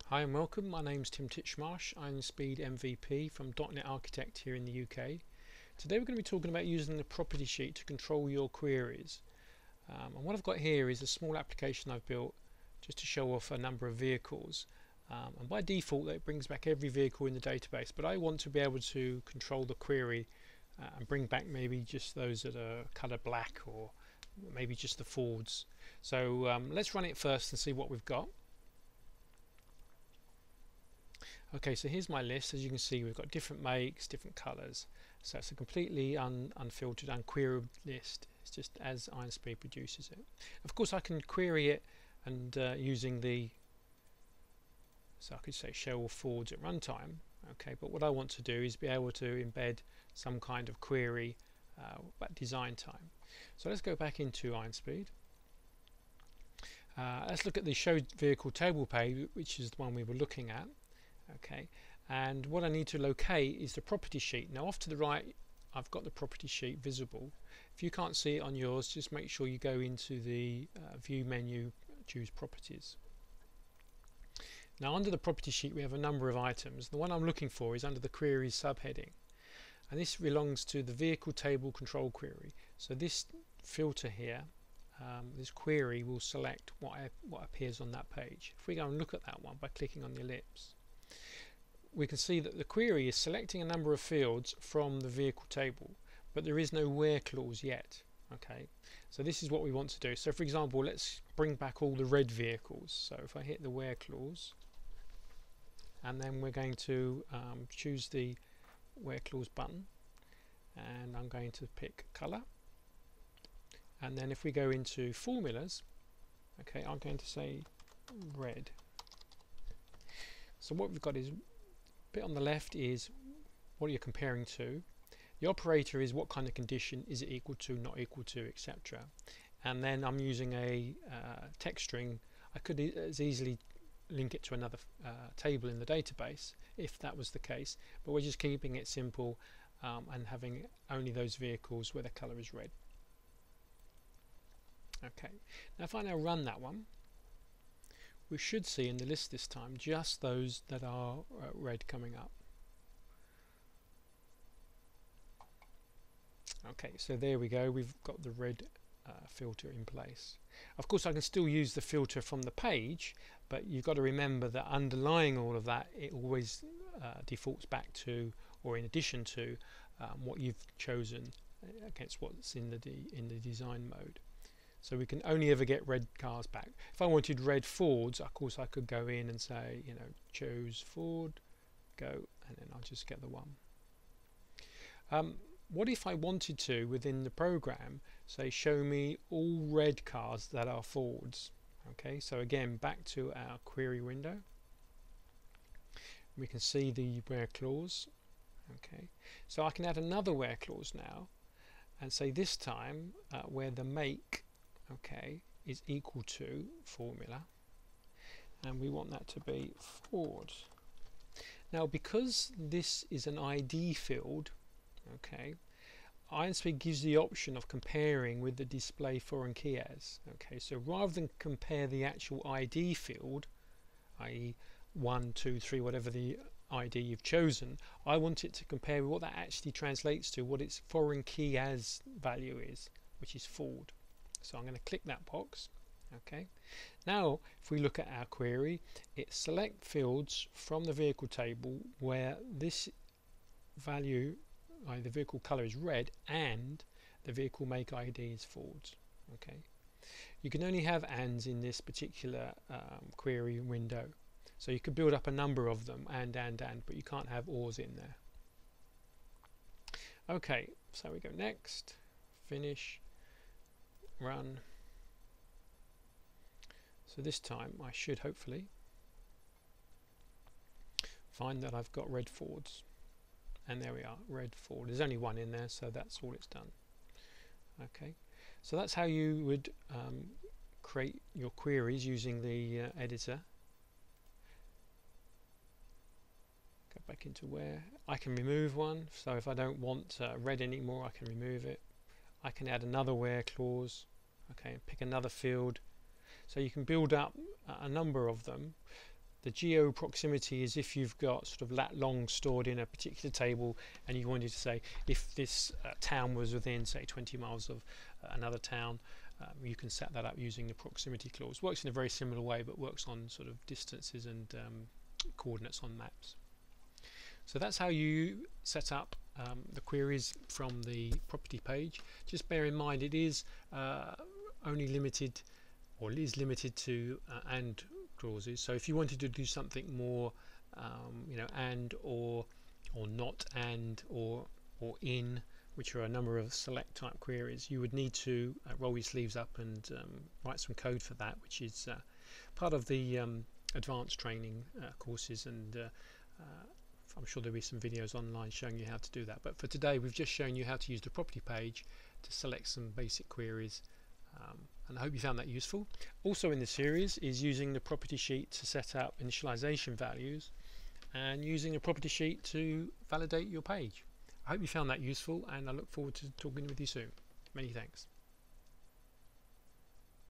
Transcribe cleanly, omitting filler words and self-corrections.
Hi and welcome, my name's Tim Titchmarsh, I'm the Speed MVP from .NET Architect here in the UK. Today we're going to be talking about using the property sheet to control your queries. And what I've got here is a small application I've built just to show off a number of vehicles. And by default it brings back every vehicle in the database, but I want to be able to control the query and bring back maybe just those that are coloured black or maybe just the Fords. So let's run it first and see what we've got. Okay, so here's my list. As you can see, we've got different makes, different colours. So it's a completely unfiltered, unqueried list. It's just as IronSpeed produces it. Of course, I can query it and using the, so I could say show all Fords at runtime. Okay, but what I want to do is be able to embed some kind of query at design time. So let's go back into IronSpeed. Let's look at the show vehicle table page, which is the one we were looking at. Okay, and what I need to locate is the property sheet. Now off to the right I've got the property sheet visible. If you can't see it on yours, just make sure you go into the view menu, choose properties. Now under the property sheet we have a number of items. The one I'm looking for is under the queries subheading, and this belongs to the vehicle table control query. So this filter here, this query will select what appears on that page. If we go and look at that one by clicking on the ellipse, we can see that the query is selecting a number of fields from the vehicle table, but there is no where clause yet. Okay, so this is what we want to do. So for example, let's bring back all the red vehicles. So if I hit the where clause, and then we're going to choose the where clause button, and I'm going to pick color, and then if we go into formulas, okay, I'm going to say red. So what we've got is, bit on the left is what you're comparing to. The operator is what kind of condition, is it equal to, not equal to, etc. And then I'm using a text string. I could as easily link it to another table in the database if that was the case, but we're just keeping it simple and having only those vehicles where the color is red. Okay, now if I now run that one, we should see in the list this time just those that are red coming up. Okay, so there we go, we've got the red filter in place. Of course I can still use the filter from the page, but you've got to remember that underlying all of that, it always defaults back to, or in addition to, what you've chosen against what's in the design mode. So we can only ever get red cars back. If I wanted red Fords, of course I could go in and say, you know, choose Ford, go, and then I'll just get the one. What if I wanted to, within the program, say show me all red cars that are Fords? Okay, so again, back to our query window. We can see the where clause. Okay, so I can add another where clause now, and say this time where the make, okay, is equal to formula, and we want that to be Ford. Now because this is an ID field, okay, IronSpeed gives the option of comparing with the display foreign key as. Okay, so rather than compare the actual ID field, i.e. 1, 2, 3, whatever the ID you've chosen, I want it to compare with what that actually translates to, what its foreign key as value is, which is Ford. So I'm going to click that box. Okay, now if we look at our query, it select fields from the vehicle table where this value, the vehicle color is red and the vehicle make ID is Ford. Okay, you can only have ands in this particular query window, so you could build up a number of them, and, but you can't have ors in there. Okay, so we go next, finish, run. So this time I should hopefully find that I've got red Fords, and there we are, red Ford. There's only one in there, so that's all it's done. Okay, so that's how you would create your queries using the editor. Go back into where I can remove one, so if I don't want red anymore I can remove it. I can add another where clause, okay, and pick another field. So you can build up a number of them. The geo proximity is if you've got sort of lat long stored in a particular table and you wanted to say if this town was within say 20 miles of another town, you can set that up using the proximity clause. Works in a very similar way, but works on sort of distances and coordinates on maps. So that's how you set up the queries from the property page. Just bear in mind it is only limited, or it is limited to and clauses. So if you wanted to do something more, you know, and or not and or in, which are a number of select type queries, you would need to roll your sleeves up and write some code for that, which is part of the advanced training courses, and I'm sure there'll be some videos online showing you how to do that. But for today we've just shown you how to use the property page to select some basic queries, and I hope you found that useful. Also in the series is using the property sheet to set up initialization values and using a property sheet to validate your page. I hope you found that useful, and I look forward to talking with you soon. Many thanks.